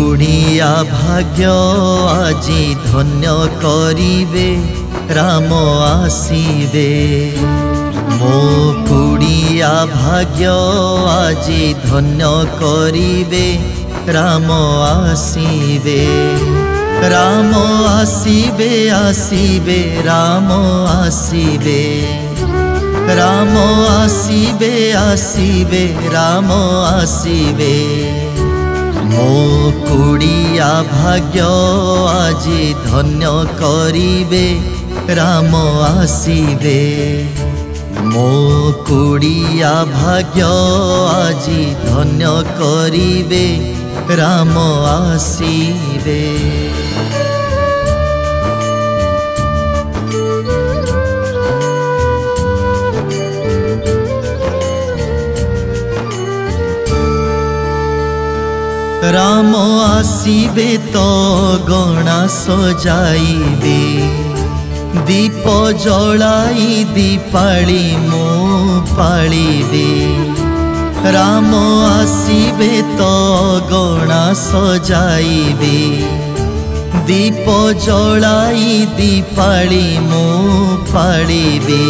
कुड़िया भाग्य आजी धन्य करिबे राम आसीबे। मो कुड़िया भाग्य आजी धन्य करिबे राम आसीबे। राम आसीबे आसीबे राम आसीबे। राम आसीबे आसीबे राम आसीबे। मो कुड़िया भाग्य आजी धन्य करिबे राम आसीबे। मो कुड़िया भाग्य आजी धन्य करिबे राम आसीबे। राम आसीबे तो गणा सजाइबे। दीप जलाई दीपाली मो पालिबे। राम आसीबे तो गणा सजाइबे। दीप जलाई दीपाली मो पालिबे।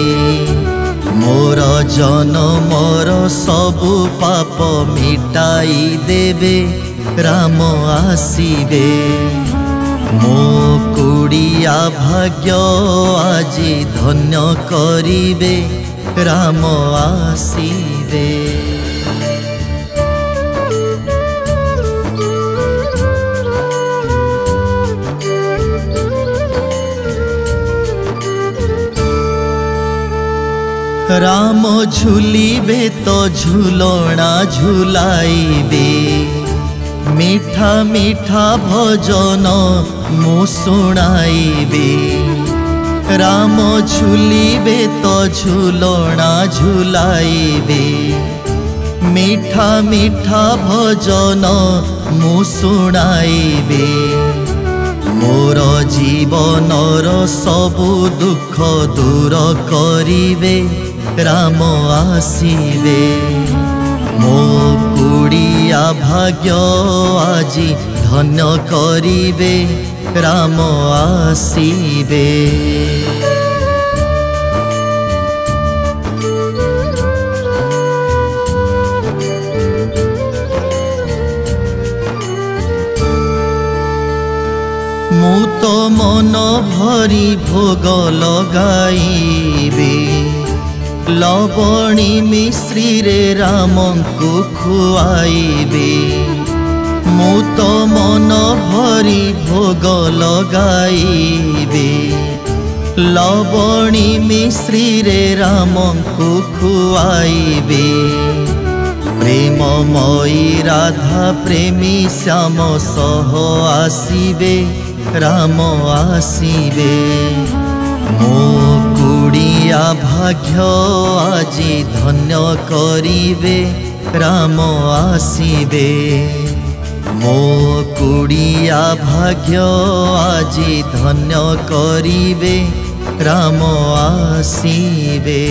मोर जनमर सबु पाप मिटाई देबे राम आसीबे। मो कुड़िया भाग्य आजी धन्य करिबे राम आसीबे। राम झूलिबे तो झूलना झूलाइबे। मीठा मीठा भजन मु सुनाइबे। राम झूलिबे तो झूलना झूलाइबे। मीठा मीठा भजन मु सुनाइबे। मोर जीवनर सबु दुख दूर करिबे राम आसीबे। मो कुड़िया भाग्य आजी धन्य करिबे राम आसीबे। मु तो मन भरी भोग लगाइबे। लवणी मिश्री रे राम को खुआइबे। मु तो मन भरी भोग लगाइबे। लवणी मिश्री रे राम को खुआइबे। प्रेममयी राधा प्रेमी श्याम सह आसीबे राम आसीबे। मो कुड़िया भाग्य आजी धन्य करिबे राम आसीबे। मो कुड़िया भाग्य आजी धन्य करिबे राम आसीबे।